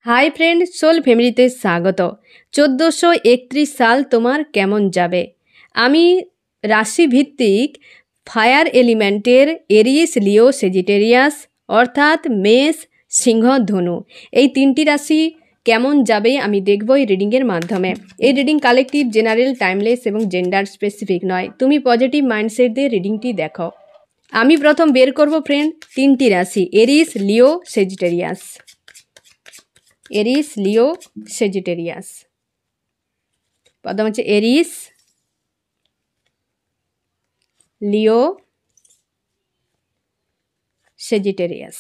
High friend soul फैमिलीते स्वागत। 1431 साल तुम्हार केमन जाबे। आमी राशि भित्तिक फायर एलिमेंटेर एरिस लिओ सेजिटेरियास अर्थात मेष सिंह धनु এই তিনটি রাশি কেমন যাবে আমি দেখব এই রিডিংয়ের মাধ্যমে। এই রিডিং কালেকটিভ, জেনারেল, টাইমলেস এবং জেন্ডার স্পেসিফিক নয়। তুমি পজিটিভ মাইন্ডসেট দিয়ে রিডিংটি দেখো। আমি প্রথম বের করব ফ্রেন্ড তিনটি রাশি এরিস, লিও, সেজিটেরিয়াস। এরিস, লিও, সেজিটেরিয়াস। প্রথম হচ্ছে এরিস, লিও, সেজিটেরিয়াস।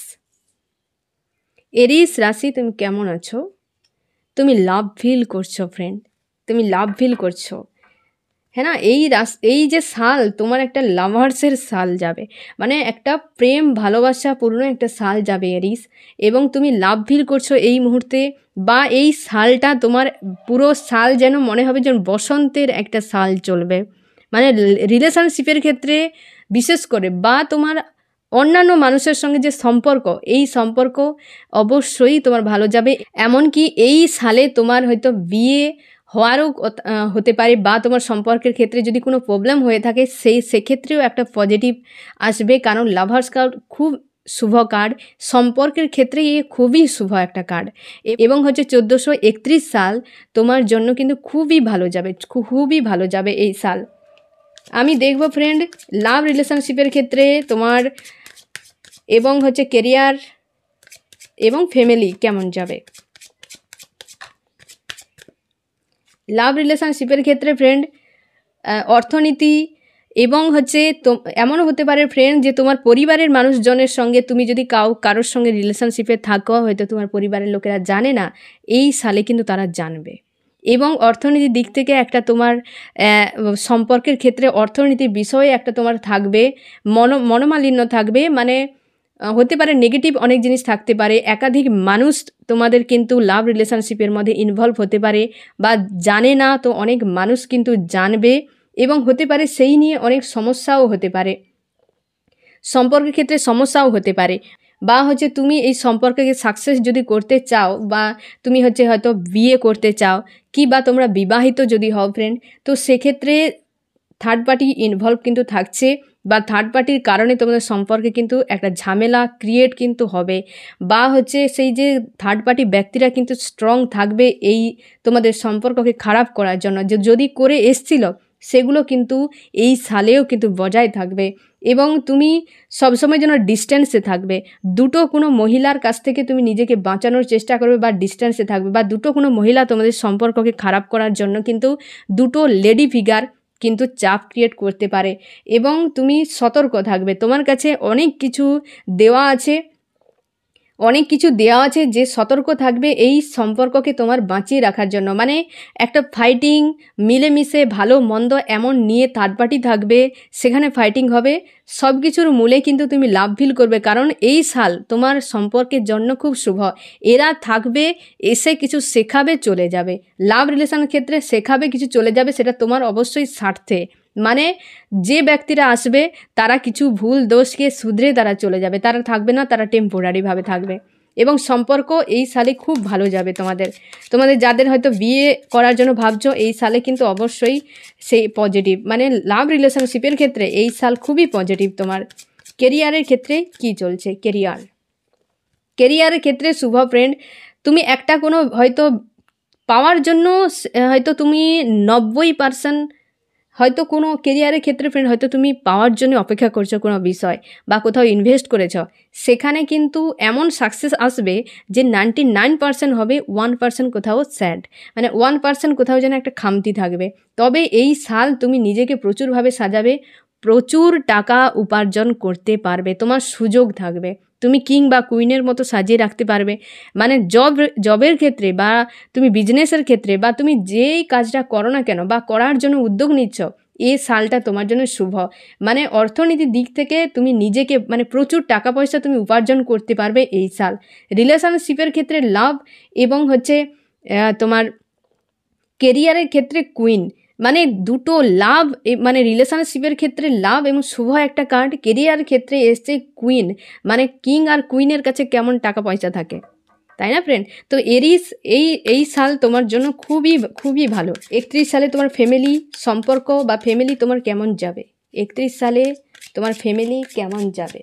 এরিস রাশি তুমি কেমন আছো? তুমি লাভ ফিল করছো ফ্রেন্ড, তুমি লাভ ফিল করছো, হ্যাঁ না? এই যে সাল তোমার একটা লাভার্সের সাল যাবে, মানে একটা প্রেম ভালোবাসাপূর্ণ একটা সাল যাবে এরিস, এবং তুমি লাভ ফিল করছো এই মুহূর্তে, বা এই সালটা তোমার পুরো সাল যেন মনে হবে যেন বসন্তের একটা সাল চলবে, মানে রিলেশনশিপের ক্ষেত্রে বিশেষ করে, বা তোমার অন্যান্য মানুষের সঙ্গে যে সম্পর্ক, এই সম্পর্ক অবশ্যই তোমার ভালো যাবে। এমনকি এই সালে তোমার হয়তো বিয়ে হওয়ারও হতে পারে, বা তোমার সম্পর্কের ক্ষেত্রে যদি কোনো প্রবলেম হয়ে থাকে সেক্ষেত্রেও একটা পজিটিভ আসবে, কারণ লাভার্স কার্ড খুব শুভ কার্ড, সম্পর্কের ক্ষেত্রে এ খুবই শুভ একটা কার্ড। এবং হচ্ছে 1431 সাল তোমার জন্য কিন্তু খুবই ভালো যাবে, খুবই ভালো যাবে এই সাল। আমি দেখব ফ্রেন্ড লাভ রিলেশনশিপের ক্ষেত্রে তোমার, এবং হচ্ছে কেরিয়ার এবং ফ্যামিলি কেমন যাবে। লাভ রিলেশনশিপের ক্ষেত্রে ফ্রেন্ড অর্থনীতি, এবং হচ্ছে এমনও হতে পারে ফ্রেন্ড যে তোমার পরিবারের মানুষজনের সঙ্গে তুমি যদি কারোর সঙ্গে রিলেশনশিপে থাকো, হয়তো তোমার পরিবারের লোকেরা জানে না, এই সালে কিন্তু তারা জানবে। এবং অর্থনীতির দিক থেকে একটা তোমার সম্পর্কের ক্ষেত্রে অর্থনীতির বিষয়ে একটা তোমার থাকবে মনোমালিন্য থাকবে, মানে হতে পারে নেগেটিভ অনেক জিনিস থাকতে পারে, একাধিক মানুষ তোমাদের কিন্তু লাভ রিলেশনশিপের মধ্যে ইনভলভ হতে পারে, বা জানে না তো অনেক মানুষ কিন্তু জানবে, এবং হতে পারে সেই নিয়ে অনেক সমস্যাও হতে পারে, সম্পর্কের ক্ষেত্রে সমস্যাও হতে পারে, বা হচ্ছে তুমি এই সম্পর্কে সাকসেস যদি করতে চাও, বা তুমি হচ্ছে হয়তো বিয়ে করতে চাও, কি বা তোমরা বিবাহিত যদি হও ফ্রেন্ড, তো সেক্ষেত্রে থার্ড পার্টি ইনভলভ কিন্তু থাকছে, বা থার্ড পার্টির কারণে তোমাদের সম্পর্কে কিন্তু একটা ঝামেলা ক্রিয়েট কিন্তু হবে, বা হচ্ছে সেই যে থার্ড পার্টি ব্যক্তিরা কিন্তু স্ট্রং থাকবে এই তোমাদের সম্পর্ককে খারাপ করার জন্য, যে যদি করে এসছিল সেগুলো কিন্তু এই সালেও কিন্তু বজায় থাকবে। এবং তুমি সবসময় যেন ডিস্টেন্সে থাকবে, দুটো কোনো মহিলার কাছ থেকে তুমি নিজেকে বাঁচানোর চেষ্টা করবে, বা ডিস্টেন্সে থাকবে, বা দুটো কোনো মহিলা তোমাদের সম্পর্ককে খারাপ করার জন্য কিন্তু দুটো লেডি ফিগার কিন্তু চাপ ক্রিয়েট করতে পারে, এবং তুমি সতর্ক থাকবে। তোমার কাছে অনেক কিছু দেওয়া আছে, যে সতর্ক থাকবে এই সম্পর্ককে তোমার বাঁচিয়ে রাখার জন্য, মানে একটা ফাইটিং, মিলেমিশে ভালো মন্দ এমন নিয়ে থার্ড পার্টি থাকবে, সেখানে ফাইটিং হবে, সব কিছুর মূলে কিন্তু তুমি লাভ ফিল করবে, কারণ এই সাল তোমার সম্পর্কের জন্য খুব শুভ। এরা থাকবে, এসে কিছু শেখাবে, চলে যাবে। লাভ রিলেশনের ক্ষেত্রে শেখাবে, কিছু চলে যাবে, সেটা তোমার অবশ্যই স্বার্থে, মানে যে ব্যক্তিরা আসবে তারা কিছু ভুল দোষকে শুধরে তারা চলে যাবে, তারা থাকবে না, তারা টেম্পোরারিভাবে থাকবে। এবং সম্পর্ক এই সালে খুব ভালো যাবে তোমাদের যাদের হয়তো বিয়ে করার জন্য ভাবছো, এই সালে কিন্তু অবশ্যই সেই পজিটিভ, মানে লাভ রিলেশনশিপের ক্ষেত্রে এই সাল খুবই পজিটিভ। তোমার কেরিয়ারের ক্ষেত্রে কি চলছে? কেরিয়ারের ক্ষেত্রে শুভ ফ্রেন্ড, তুমি একটা কোনো হয়তো পাওয়ার জন্য হয়তো তুমি 90% হয়তো কোনো কেরিয়ারের ক্ষেত্রে ফ্রেন্ড হয়তো তুমি পাওয়ার জন্য অপেক্ষা করছো কোনো বিষয়, বা কোথাও ইনভেস্ট করেছো, সেখানে কিন্তু এমন সাকসেস আসবে যে 99% হবে, 1% কোথাও স্যাড, মানে 1% কোথাও যেন একটা খামতি থাকবে। তবে এই সাল তুমি নিজেকে প্রচুরভাবে সাজাবে, প্রচুর টাকা উপার্জন করতে পারবে, তোমার সুযোগ থাকবে, তুমি কিং বা কুইনের মতো সাজিয়ে রাখতে পারবে, মানে জবের ক্ষেত্রে, বা তুমি বিজনেসের ক্ষেত্রে, বা তুমি যেই কাজটা করো না কেন, বা করার জন্য উদ্যোগ নিচ্ছ, এই সালটা তোমার জন্য শুভ। মানে অর্থনীতির দিক থেকে তুমি নিজেকে, মানে প্রচুর টাকা পয়সা তুমি উপার্জন করতে পারবে এই সাল। রিলেশনশিপের ক্ষেত্রে লাভ, এবং হচ্ছে তোমার কেরিয়ারের ক্ষেত্রে কুইন, মানে দুটো লাভ, মানে রিলেশনশিপের ক্ষেত্রে লাভ এবং শুভ একটা কার্ড, কেরিয়ার ক্ষেত্রে এসছে কুইন, মানে কিং আর কুইনের কাছে কেমন টাকা পয়সা থাকে। তাই না ফ্রেন্ড? তো এরিস এই সাল তোমার জন্য খুবই খুবই ভালো। 31 সালে তোমার ফ্যামিলি সম্পর্ক বা ফ্যামিলি তোমার কেমন যাবে? 31 সালে তোমার ফ্যামিলি কেমন যাবে?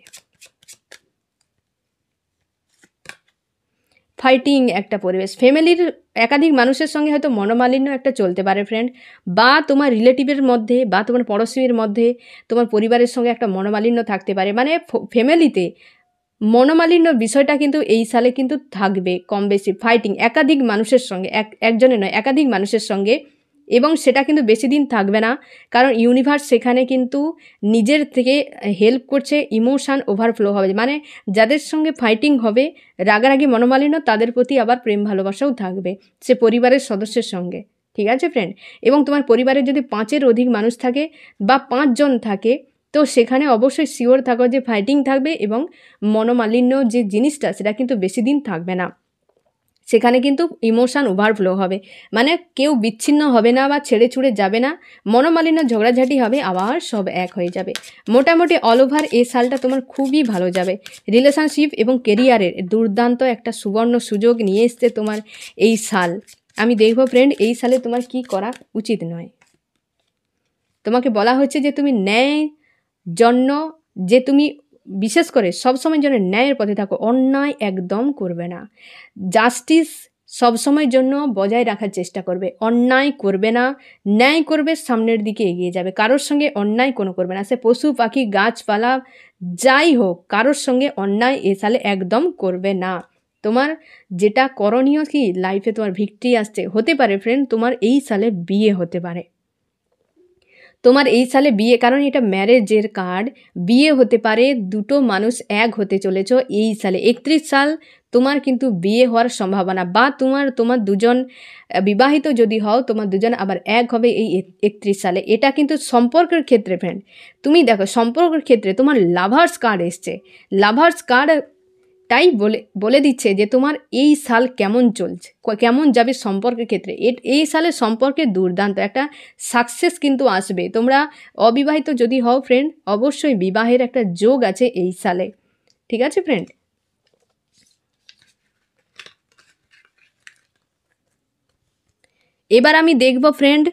ফাইটিং একটা পরিবেশ, ফ্যামিলির একাধিক মানুষের সঙ্গে হয়তো মনোমালিন্য একটা চলতে পারে ফ্রেন্ড, বা তোমার রিলেটিভের মধ্যে বা তোমার পড়োশির মধ্যে তোমার পরিবারের সঙ্গে একটা মনোমালিন্য থাকতে পারে। মানে ফ্যামিলিতে মনোমালিন্য বিষয়টা কিন্তু এই সালে কিন্তু থাকবে কম বেশি। ফাইটিং একাধিক মানুষের সঙ্গে, একজনে নয় একাধিক মানুষের সঙ্গে, এবং সেটা কিন্তু বেশি দিন থাকবে না, কারণ ইউনিভার্স সেখানে কিন্তু নিজের থেকে হেল্প করছে। ইমোশান ওভারফ্লো হবে, মানে যাদের সঙ্গে ফাইটিং হবে, রাগারাগি মনোমালিন্য, তাদের প্রতি আবার প্রেম ভালোবাসাও থাকবে সে পরিবারের সদস্যের সঙ্গে। ঠিক আছে ফ্রেন্ড? এবং তোমার পরিবারে যদি 5-এর অধিক মানুষ থাকে বা 5 জন থাকে, তো সেখানে অবশ্যই শিওর থাকো যে ফাইটিং থাকবে এবং মনোমালিন্য যে জিনিসটা সেটা কিন্তু বেশি দিন থাকবে না। সেখানে কিন্তু ইমোশান ওভারফ্লো হবে, মানে কেউ বিচ্ছিন্ন হবে না বা ছেড়ে ছুড়ে যাবে না, মনোমালিন্য ঝগড়াঝাটি হবে, আবার সব এক হয়ে যাবে। মোটামুটি অল ওভার এই সালটা তোমার খুবই ভালো যাবে। রিলেশনশিপ এবং কেরিয়ারের দুর্দান্ত একটা সুবর্ণ সুযোগ নিয়ে এসছে তোমার এই সাল। আমি দেখব ফ্রেন্ড এই সালে তোমার কি করা উচিত নয়। তোমাকে বলা হচ্ছে যে তুমি ন্যায় জন্য, যে তুমি বিশেষ করে সবসময় যেন ন্যায়ের পথে থাকো, অন্যায় একদম করবে না। জাস্টিস সবসময়ের জন্য বজায় রাখার চেষ্টা করবে, অন্যায় করবে না, ন্যায় করবে, সামনের দিকে এগিয়ে যাবে। কারোর সঙ্গে অন্যায় কোনো করবে না, সে পশু পাখি গাছপালা যাই হোক, কারোর সঙ্গে অন্যায় এ সালে একদম করবে না। তোমার যেটা করণীয় কি, লাইফে তোমার ভিক্টরি আসছে, হতে পারে ফ্রেন্ড তোমার এই সালে বিয়ে হতে পারে, তোমার এই সালে বিয়ে, কারণ এটা ম্যারেজের কার্ড, বিয়ে হতে পারে, দুটো মানুষ এক হতে চলেছ এই সালে। 31 সাল তোমার কিন্তু বিয়ে হওয়ার সম্ভাবনা, বা তোমার দুজন বিবাহিত যদি হও, তোমার দুজন আবার এক হবে এই 31 সালে। এটা কিন্তু সম্পর্কের ক্ষেত্রে ফ্রেন্ড, তুমি দেখো সম্পর্কের ক্ষেত্রে তোমার লাভার্স কার্ড এসছে। লাভার্স কার্ড তাই বলে দিচ্ছে যে তোমার এই সাল কেমন চলছে, কেমন যাবে সম্পর্কের ক্ষেত্রে। এই সালে সম্পর্কে দুর্দান্ত একটা সাকসেস কিন্তু আসবে। তোমরা অবিবাহিত যদি হও ফ্রেন্ড, অবশ্যই বিবাহের একটা যোগ আছে এই সালে। ঠিক আছে ফ্রেন্ড? এবার আমি দেখব ফ্রেন্ড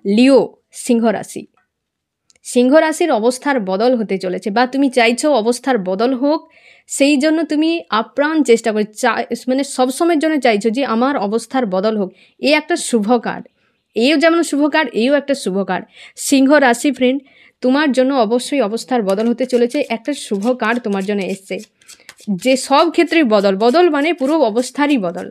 লিও, সিংহ রাশি। সিংহ রাশির অবস্থার বদল হতে চলেছে, বা তুমি চাইছো অবস্থার বদল হোক, সেই জন্য তুমি আপ্রাণ চেষ্টা করে মানে সবসময়ের জন্য চাইছো যে আমার অবস্থার বদল হোক। এই একটা শুভ কার্ড, এও যেমন শুভ কার্ড, এও একটা শুভ কার্ড। সিংহ রাশি ফ্রেন্ড, তোমার জন্য অবশ্যই অবস্থার বদল হতে চলেছে, একটা শুভ কার্ড তোমার জন্য এসছে, যে সব ক্ষেত্রে বদল মানে পুরো অবস্থারই বদল।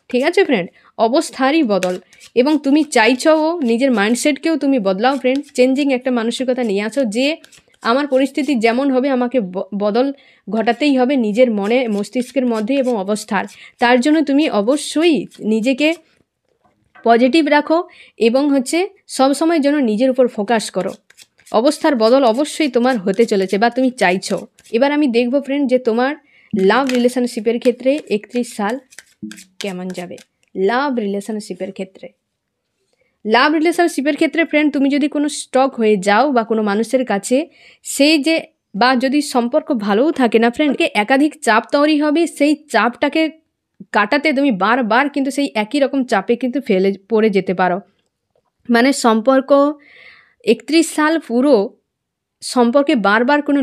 ঠিক আছে ফ্রেন্ড? অবস্থারই বদল, এবং তুমি চাইছো নিজের মাইন্ডসেটকেও তুমি বদলাও ফ্রেন্ড, চেঞ্জিং একটা মানসিকতা নিয়ে আসো যে আমার পরিস্থিতি যেমন হবে আমাকে বদল ঘটাতেই হবে নিজের মনে মস্তিষ্কের মধ্যে এবং অবস্থার। তার জন্য তুমি অবশ্যই নিজেকে পজিটিভ রাখো এবং সবসময় যেন নিজের উপর ফোকাস করো। অবস্থার বদল অবশ্যই তোমার হতে চলেছে বা তুমি চাইছো। এবার আমি দেখব ফ্রেন্ড যে তোমার লাভ রিলেশনশিপের ক্ষেত্রে 31 সাল কেমন যাবে। লাভ রিলেশনশিপের ক্ষেত্রে ফ্রেন্ড, তুমি যদি কোনো স্টক হয়ে যাও বা কোনো মানুষের কাছে, সেই যে বা যদি সম্পর্ক ভালোও থাকে না ফ্রেন্ডকে, একাধিক চাপ তৈরি হবে, সেই চাপটাকে কাটাতে তুমি বারবার কিন্তু সেই একই রকম চাপে কিন্তু পড়ে যেতে পারো। মানে সম্পর্ক 31 সাল পুরো সম্পর্কে বারবার কোনো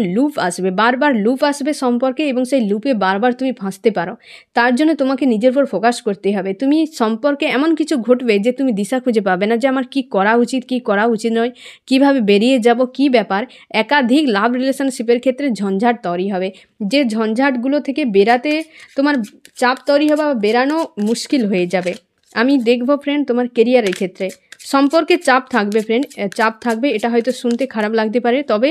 বারবার লুপ আসবে সম্পর্কে, এবং সেই লুপে বারবার তুমি ফাঁসতে পারো। তার জন্য তোমাকে নিজের উপর ফোকাস করতে হবে। তুমি সম্পর্কে এমন কিছু ঘটবে যে তুমি দিশা খুঁজে পাবে না যে আমার কি করা উচিত, কি করা উচিত নয়, কিভাবে বেরিয়ে যাব, কি ব্যাপার। একাধিক লাভ রিলেশনশিপের ক্ষেত্রে ঝঞ্ঝাট তৈরি হবে, যে ঝঞ্ঝাটগুলো থেকে বেরাতে তোমার চাপ তৈরি হবে বা বেরানো মুশকিল হয়ে যাবে। আমি দেখব ফ্রেন্ড তোমার কেরিয়ারের ক্ষেত্রে সম্পর্কে চাপ থাকবে ফ্রেন্ড, চাপ থাকবে। এটা হয়তো শুনতে খারাপ লাগতে পারে, তবে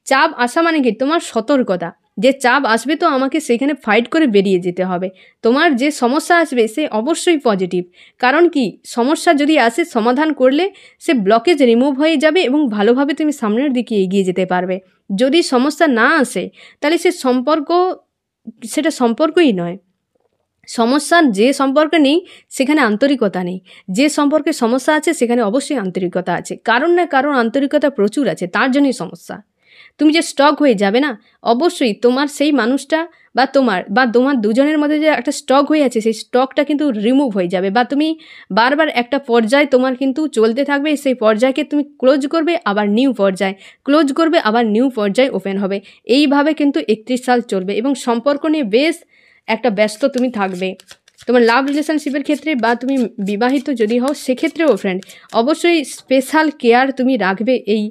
চাপ আসা মানে কি তোমার সতর্কতা, যে চাপ আসবে তো আমাকে সেখানে ফাইট করে বেরিয়ে যেতে হবে। তোমার যে সমস্যা আসবে সে অবশ্যই পজিটিভ, কারণ কি সমস্যা যদি আসে সমাধান করলে সে ব্লকেজ রিমুভ হয়ে যাবে এবং ভালোভাবে তুমি সামনের দিকে এগিয়ে যেতে পারবে। যদি সমস্যা না আসে তাহলে সেটা সম্পর্কই নয়। সমস্যার যে সম্পর্ক নেই সেখানে আন্তরিকতা নেই, যে সম্পর্কে সমস্যা আছে সেখানে অবশ্যই আন্তরিকতা আছে, কারণ না কারণ আন্তরিকতা প্রচুর আছে, তার জন্যই সমস্যা। তুমি যে স্টক হয়ে যাবে না, অবশ্যই তোমার সেই মানুষটা তোমার দুজনের মধ্যে যে একটা স্টক হয়ে আছে সেই স্টকটা কিন্তু রিমুভ হয়ে যাবে, বা তুমি বারবার একটা পর্যায় তোমার কিন্তু চলতে থাকবে, সেই পর্যায়কে তুমি ক্লোজ করবে আবার নিউ পর্যায়, ক্লোজ করবে আবার নিউ পর্যায় ওপেন হবে। এইভাবে কিন্তু 31 সাল চলবে এবং সম্পর্ক নিয়ে বেশ একটা ব্যস্ত তুমি থাকবে। তোমার লাভ রিলেশনশিপের ক্ষেত্রে বা তুমি বিবাহিত যদি হও সেক্ষেত্রেও ফ্রেন্ড অবশ্যই স্পেশাল কেয়ার তুমি রাখবে এই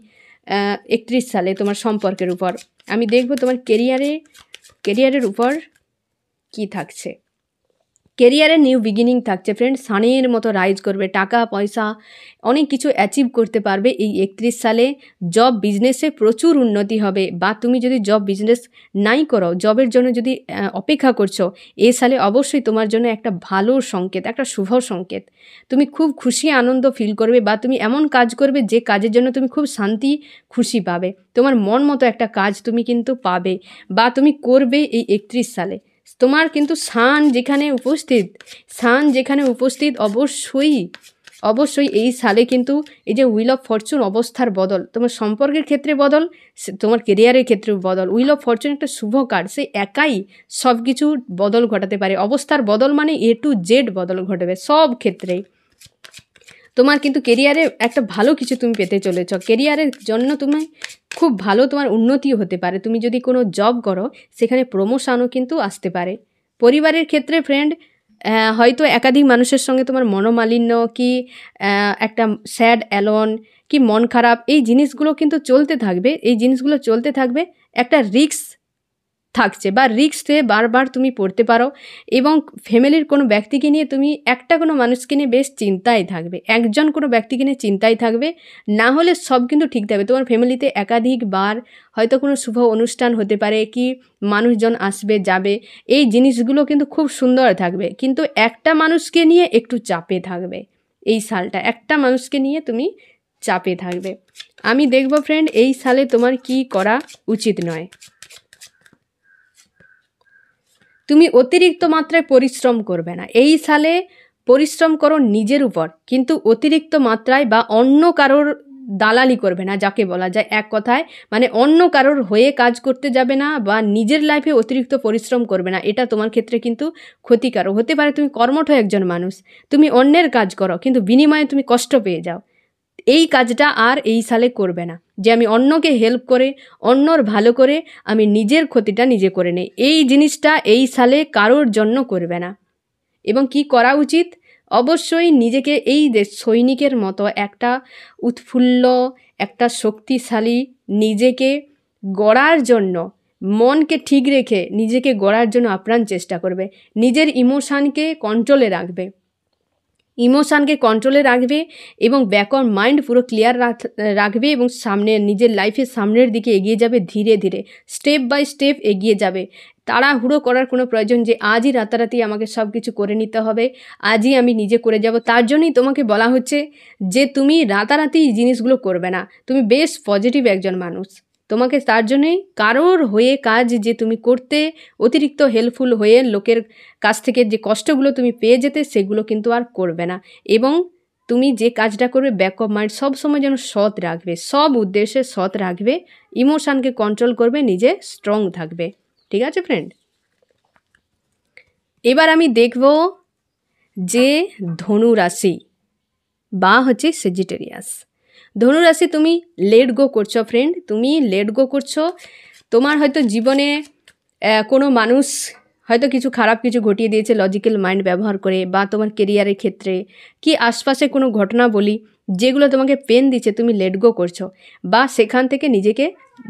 31 সালে তোমার সম্পর্কের উপর। আমি দেখব তোমার কেরিয়ারের উপর কি থাকছে। কেরিয়ারে নিউ বিগিনিং থাকছে ফ্রেন্ড, সানের মতো রাইজ করবে, টাকা পয়সা অনেক কিছু অ্যাচিভ করতে পারবে এই 31 সালে। জব বিজনেসে প্রচুর উন্নতি হবে, বা তুমি যদি জব বিজনেস নাই করো, জবের জন্য যদি অপেক্ষা করছো, এই সালে অবশ্যই তোমার জন্য একটা ভালো সংকেত, একটা শুভ সংকেত। তুমি খুব খুশি আনন্দ ফিল করবে, বা তুমি এমন কাজ করবে যে কাজের জন্য তুমি খুব শান্তি খুশি পাবে, তোমার মন মতো একটা কাজ তুমি কিন্তু পাবে বা তুমি করবে এই 31 সালে। তোমার কিন্তু সান যেখানে উপস্থিত অবশ্যই এই সালে কিন্তু এই যে হুইল অফ ফরচুন অবস্থার বদল, তোমার সম্পর্কের ক্ষেত্রে বদল, তোমার কেরিয়ারের ক্ষেত্রেও বদল। হুইল অফ ফরচুন একটা শুভ কার্ড, সে একাই সব কিছু বদল ঘটাতে পারে। অবস্থার বদল মানে A to Z বদল ঘটবে সব ক্ষেত্রেই। তোমার কিন্তু কেরিয়ারে একটা ভালো কিছু তুমি পেতে চলেছ, কেরিয়ারের জন্য তুমি খুব ভালো তোমার উন্নতিও হতে পারে। তুমি যদি কোনো জব করো সেখানে প্রমোশনও কিন্তু আসতে পারে। পরিবারের ক্ষেত্রে ফ্রেন্ড হয়তো একাধিক মানুষের সঙ্গে তোমার মনোমালিন্য কি একটা স্যাড অ্যালোন কি মন খারাপ এই জিনিসগুলো কিন্তু চলতে থাকবে। একটা রিস্ক থাকছে বা রিস্কে বারবার তুমি পড়তে পারো, এবং ফ্যামিলির কোনো ব্যক্তিকে নিয়ে তুমি কোনো মানুষকে নিয়ে বেশ চিন্তায় থাকবে, কোনো ব্যক্তিকে নিয়ে চিন্তায় থাকবে। না হলে সব কিন্তু ঠিক থাকবে। তোমার ফ্যামিলিতে একাধিকবার হয়তো কোনো শুভ অনুষ্ঠান হতে পারে, কি মানুষজন আসবে যাবে, এই জিনিসগুলো কিন্তু খুব সুন্দর থাকবে। কিন্তু একটা মানুষকে নিয়ে একটু চাপে থাকবে এই সালটা, একটা মানুষকে নিয়ে তুমি চাপে থাকবে। আমি দেখব ফ্রেন্ড এই সালে তোমার কি করা উচিত নয়। তুমি অতিরিক্ত মাত্রায় পরিশ্রম করবে না এই সালে, পরিশ্রম করো নিজের উপর, কিন্তু অতিরিক্ত মাত্রায় বা অন্য কারোর দালালি করবে না, যাকে বলা যায় এক কথায় মানে অন্য কারোর হয়ে কাজ করতে যাবে না বা নিজের লাইফে অতিরিক্ত পরিশ্রম করবে না। এটা তোমার ক্ষেত্রে কিন্তু ক্ষতিকারক হতে পারে। তুমি কর্মঠ একজন মানুষ, তুমি অন্যের কাজ করো কিন্তু বিনিময়ে তুমি কষ্ট পেয়ে যাও, এই কাজটা আর এই সালে করবে না। যে আমি অন্যকে হেল্প করে অন্যর ভালো করে আমি নিজের ক্ষতিটা নিজে করে নেই, এই জিনিসটা এই সালে কারোর জন্য করবে না। এবং কি করা উচিত, অবশ্যই নিজেকে এই সৈনিকের মতো একটা উৎফুল্ল একটা শক্তিশালী নিজেকে গড়ার জন্য, মনকে ঠিক রেখে নিজেকে গড়ার জন্য আপ্রাণ চেষ্টা করবে। নিজের ইমোশানকে কন্ট্রোলে রাখবে এবং ব্যাক অন মাইন্ড পুরো ক্লিয়ার রাখবে এবং নিজের লাইফের সামনের দিকে এগিয়ে যাবে, ধীরে ধীরে স্টেপ বাই স্টেপ এগিয়ে যাবে। তাড়াহুড়ো করার কোনো প্রয়োজন যে আজই রাতারাতি আমাকে সব কিছু করে নিতে হবে, আজই আমি নিজে করে যাব, তার জন্যই তোমাকে বলা হচ্ছে যে তুমি রাতারাতি জিনিসগুলো করবে না। তুমি বেশ পজিটিভ একজন মানুষ, তোমাকে তার জন্যই কারোর হয়ে কাজ যে তুমি করতে অতিরিক্ত হেল্পফুল হয়ে লোকের কাছ থেকে যে কষ্টগুলো তুমি পেয়ে যেতে সেগুলো কিন্তু আর করবে না। এবং তুমি যে কাজটা করবে ব্যাক অফ মাইন্ড সবসময় যেন সৎ রাখবে, সব উদ্দেশ্যে সৎ রাখবে, ইমোশানকে কন্ট্রোল করবে, নিজে স্ট্রং থাকবে। ঠিক আছে ফ্রেন্ড, এবার আমি দেখব যে ধনু রাশি বা হচ্ছে সেজিটেরিয়াস। ধনুরাশি তুমি লেট গো করছো ফ্রেন্ড, তুমি লেট গো করছো। তোমার হয়তো জীবনে কোনো মানুষ হয়তো কিছু খারাপ কিছু ঘটিয়ে দিয়েছে লজিক্যাল মাইন্ড ব্যবহার করে, বা তোমার কেরিয়ারের ক্ষেত্রে কি আশপাশে কোনো ঘটনা বলি যেগুলো তোমাকে পেন দিচ্ছে, তুমি লেট গো করছো বা সেখান থেকে নিজেকে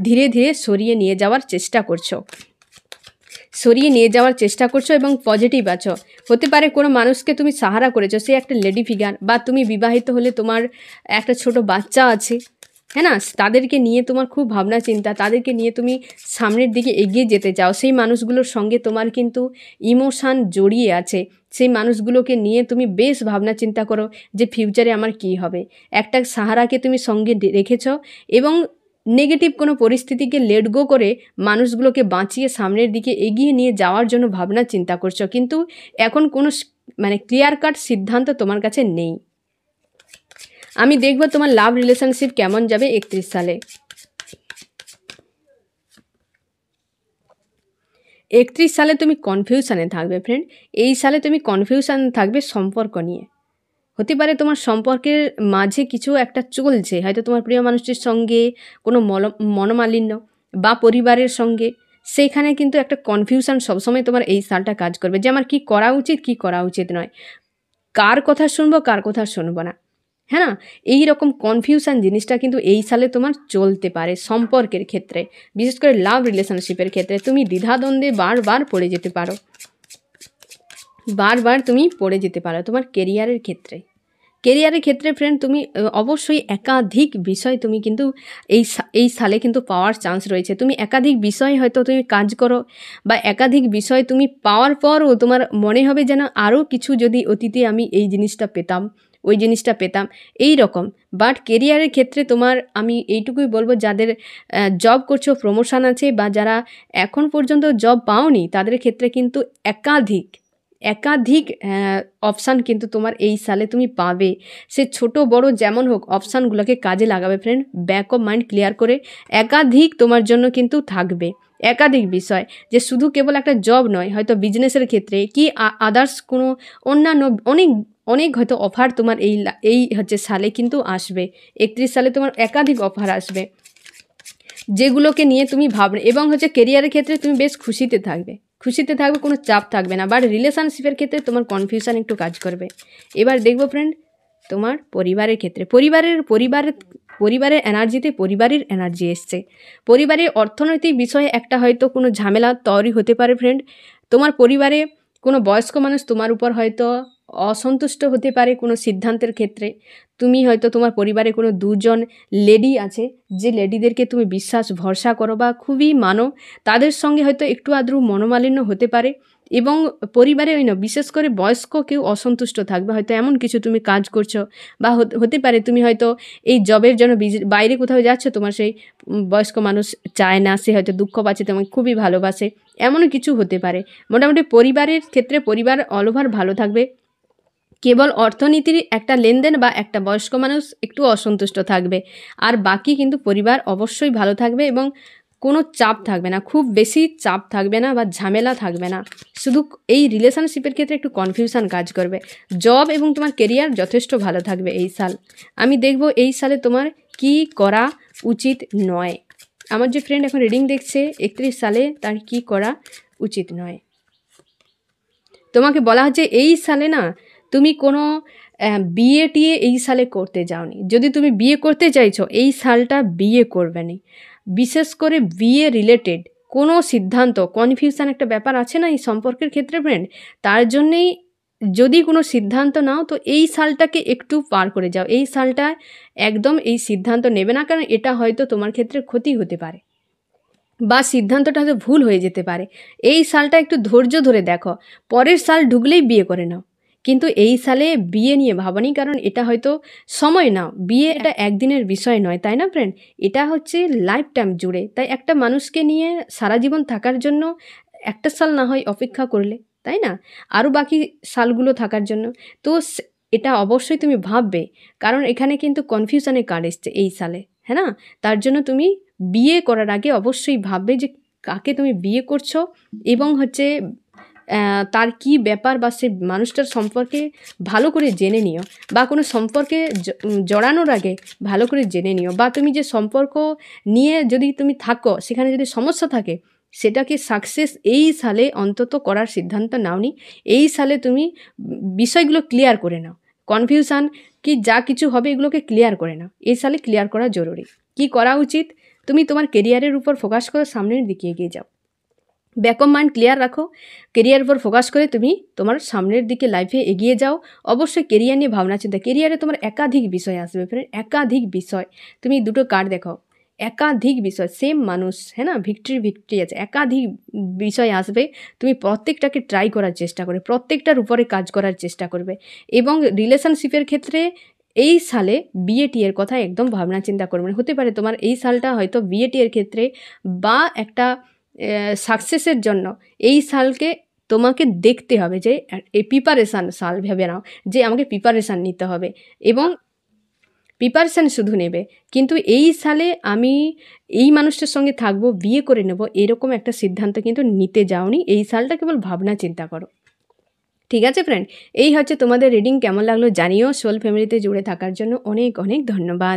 ধীরে ধীরে সরিয়ে নিয়ে যাওয়ার চেষ্টা করছো এবং পজিটিভ আছো। হতে পারে কোনো মানুষকে তুমি সাহারা করেছো, সে একটা লেডি ফিগার, বা তুমি বিবাহিত হলে তোমার একটা ছোট বাচ্চা আছে, হ্যাঁ না, তাদেরকে নিয়ে তোমার খুব ভাবনা চিন্তা, তাদেরকে নিয়ে তুমি সামনের দিকে এগিয়ে যেতে চাও। সেই মানুষগুলোর সঙ্গে তোমার কিন্তু ইমোশান জড়িয়ে আছে, সেই মানুষগুলোকে নিয়ে তুমি বেশ ভাবনা চিন্তা করো যে ফিউচারে আমার কী হবে। একটা সাহারাকে তুমি সঙ্গে রেখেছো এবং নেগেটিভ কোনো পরিস্থিতিকে লেট গো করে মানুষগুলোকে বাঁচিয়ে সামনের দিকে এগিয়ে নিয়ে যাওয়ার জন্য ভাবনা চিন্তা করছো, কিন্তু এখন কোনো ক্লিয়ার কাট সিদ্ধান্ত তোমার কাছে নেই। আমি দেখব তোমার লাভ রিলেশনশিপ কেমন যাবে 31 সালে। 31 সালে তুমি কনফিউশনে থাকবে ফ্রেন্ড। এই সালে তুমি কনফিউশন থাকবে সম্পর্ক নিয়ে। হতে পারে তোমার সম্পর্কের মাঝে কিছু একটা চলছে, হয়তো তোমার প্রিয় মানুষটির সঙ্গে কোনো মনোমালিন্য বা পরিবারের সঙ্গে, সেইখানে কিন্তু একটা কনফিউশন সবসময় তোমার এই সালটা কাজ করবে যে আমার কী করা উচিত কী করা উচিত নয়, কার কথা শুনবো কার কথা শুনবো না, হ্যাঁ না? এই রকম কনফিউশন জিনিসটা কিন্তু এই সালে তোমার চলতে পারে সম্পর্কের ক্ষেত্রে, বিশেষ করে লাভ রিলেশনশিপের ক্ষেত্রে তুমি দ্বিধাদ্বন্দ্বে বারবার পড়ে যেতে পারো, বারবার তুমি পড়ে যেতে পারো। তোমার কেরিয়ারের ক্ষেত্রে ফ্রেন্ড তুমি অবশ্যই একাধিক বিষয় তুমি কিন্তু এই সালে কিন্তু পাওয়ার চান্স রয়েছে। তুমি একাধিক বিষয় হয়তো তুমি কাজ করো বা একাধিক বিষয় তুমি পাওয়ার পরও তোমার মনে হবে যেন আরও কিছু যদি অতীতে আমি এই জিনিসটা পেতাম, ওই জিনিসটা পেতাম, এই রকম। বাট কেরিয়ারের ক্ষেত্রে তোমার আমি এইটুকুই বলবো, যাদের জব করছো, প্রমোশন আছে, বা যারা এখন পর্যন্ত জব পাওনি তাদের ক্ষেত্রে কিন্তু একাধিক অপশান কিন্তু তোমার এই সালে তুমি পাবে। সে ছোট বড় যেমন হোক অপশানগুলোকে কাজে লাগাবে friend, back of mind clear করে। একাধিক তোমার জন্য কিন্তু থাকবে, একাধিক বিষয়, যে শুধু কেবল একটা জব নয়, হয়তো বিজনেসের ক্ষেত্রে কি আদার্স কোনো অন্যান্য অনেক হয়তো অফার তোমার এই সালে কিন্তু আসবে। 31 সালে তোমার একাধিক অফার আসবে যেগুলোকে নিয়ে তুমি ভাববে, এবং কেরিয়ারের ক্ষেত্রে তুমি বেশ খুশিতে থাকবে, কোনো চাপ থাকবে না। বাট রিলেশনশিপের ক্ষেত্রে তোমার কনফিউশন একটু কাজ করবে। এবার দেখবো ফ্রেন্ড তোমার পরিবারের ক্ষেত্রে, পরিবারের এনার্জিতে পরিবারের এনার্জি এসছে। পরিবারের অর্থনৈতিক বিষয়ে একটা হয়তো কোনো ঝামেলা তৈরি হতে পারে ফ্রেন্ড। তোমার পরিবারে কোনো বয়স্ক মানুষ তোমার উপর হয়তো অসন্তুষ্ট হতে পারে কোনো সিদ্ধান্তের ক্ষেত্রে। তুমি হয়তো তোমার পরিবারে কোনো দুজন লেডি আছে, যে লেডিদেরকে তুমি বিশ্বাস ভরসা করো বা খুবই মানো, তাদের সঙ্গে হয়তো একটু আধটু মনোমালিন্য হতে পারে। এবং পরিবারে বিশেষ করে বয়স্ক কেউ অসন্তুষ্ট থাকবে, হয়তো এমন কিছু তুমি কাজ করছো, বা হতে পারে তুমি হয়তো এই জবের জন্য বাইরে কোথাও যাচ্ছ, তোমার সেই বয়স্ক মানুষ চায় না, সে হয়তো দুঃখ পাচ্ছে, তোমাকে খুবই ভালোবাসে, এমনও কিছু হতে পারে। মোটামুটি পরিবারের ক্ষেত্রে পরিবার অল ওভার ভালো থাকবে। কেবল অর্থনীতির একটা লেনদেন বা একটা বয়স্ক মানুষ একটু অসন্তুষ্ট থাকবে, আর বাকি কিন্তু পরিবার অবশ্যই ভালো থাকবে এবং কোনো চাপ থাকবে না, খুব বেশি চাপ থাকবে না বা ঝামেলা থাকবে না। শুধু এই রিলেশনশিপের ক্ষেত্রে একটু কনফিউশন কাজ করবে। জব এবং তোমার কেরিয়ার যথেষ্ট ভালো থাকবে এই সাল। আমি দেখব এই সালে তোমার কি করা উচিত নয়। আমার যে ফ্রেন্ড এখন রিডিং দেখছে 31 সালে তার কি করা উচিত নয়, তোমাকে বলা হচ্ছে এই সালে না তুমি কোনো বিয়ে এই সালে করতে যাওনি। যদি তুমি বিয়ে করতে চাইছো এই সালটা বিয়ে করবে না। বিশেষ করে বিয়ে রিলেটেড কোনো সিদ্ধান্ত, কনফিউশন একটা ব্যাপার আছে না এই সম্পর্কের ক্ষেত্রে ফ্রেন্ড, তার জন্যেই যদি কোনো সিদ্ধান্ত নাও তো এই সালটাকে একটু পার করে যাও। এই সালটা একদম এই সিদ্ধান্ত নেবে না, কারণ এটা হয়তো তোমার ক্ষেত্রে ক্ষতি হতে পারে বা সিদ্ধান্তটা হয়তো ভুল হয়ে যেতে পারে। এই সালটা একটু ধৈর্য ধরে দেখো, পরের সাল ঢুকলেই বিয়ে করে নাও, কিন্তু এই সালে বিয়ে নিয়ে ভাবনি, কারণ এটা হয়তো সময় নাও। বিয়ে এটা একদিনের বিষয় নয়, তাই না ফ্রেন্ড? এটা লাইফ টাইম জুড়ে। তাই একটা মানুষকে নিয়ে সারা জীবন থাকার জন্য একটা সাল না হয় অপেক্ষা করলে, তাই না? আরও বাকি সালগুলো থাকার জন্য। তো এটা অবশ্যই তুমি ভাববে, কারণ এখানে কিন্তু কনফিউশনের কার্ড এসছে এই সালে, হ্যাঁ না? তার জন্য তুমি বিয়ে করার আগে অবশ্যই ভাববে যে কাকে তুমি বিয়ে করছো, এবং তার কি ব্যাপার বা সে মানুষটার সম্পর্কে ভালো করে জেনে নিও, বা কোনো সম্পর্কে জড়ানোর আগে ভালো করে জেনে নিও, বা তুমি যে সম্পর্ক নিয়ে যদি তুমি থাকো সেখানে যদি সমস্যা থাকে সেটাকে সাকসেস এই সালে অন্তত করার সিদ্ধান্ত নাওনি। এই সালে তুমি বিষয়গুলো ক্লিয়ার করে নাও, কনফিউশন কি যা কিছু হবে এগুলোকে ক্লিয়ার করে নাও। এই সালে ক্লিয়ার করা জরুরি। কি করা উচিত? তুমি তোমার কেরিয়ারের উপর ফোকাস করে সামনের দিকে এগিয়ে যাও, ব্যাক অফ মাইন্ড ক্লিয়ার রাখো, কেরিয়ার উপর ফোকাস করে তুমি তোমার সামনের দিকে লাইফে এগিয়ে যাও। অবশ্যই কেরিয়ার নিয়ে ভাবনা চিন্তা, কেরিয়ারে তোমার একাধিক বিষয় আসবে ফ্রেন্ড, একাধিক বিষয়। তুমি দুটো কার্ড দেখো, একাধিক বিষয়, সেম মানুষ, হ্যাঁ না, ভিক্টরি আছে, একাধিক বিষয় আসবে। তুমি প্রত্যেকটাকে ট্রাই করার চেষ্টা করবে, প্রত্যেকটার উপরে কাজ করার চেষ্টা করবে। এবং রিলেশনশিপের ক্ষেত্রে এই সালে বিয়ের কথা একদম ভাবনা চিন্তা করবে। হতে পারে তোমার এই সালটা হয়তো বিয়ের ক্ষেত্রে বা একটা সাকসেসের জন্য এই সালকে তোমাকে দেখতে হবে যে এই প্রিপারেশান সাল ভেবে নাও যে আমাকে প্রিপারেশান নিতে হবে। এবং প্রিপারেশান শুধু নেবে, কিন্তু এই সালে আমি এই মানুষটার সঙ্গে থাকবো, বিয়ে করে নেব, এরকম একটা সিদ্ধান্ত কিন্তু নিতে যাওনি। এই সালটা কেবল ভাবনা চিন্তা করো। ঠিক আছে ফ্রেন্ড, এই হচ্ছে তোমাদের রিডিং। কেমন লাগলো জানিও। সোল ফ্যামিলিতে জুড়ে থাকার জন্য অনেক অনেক ধন্যবাদ।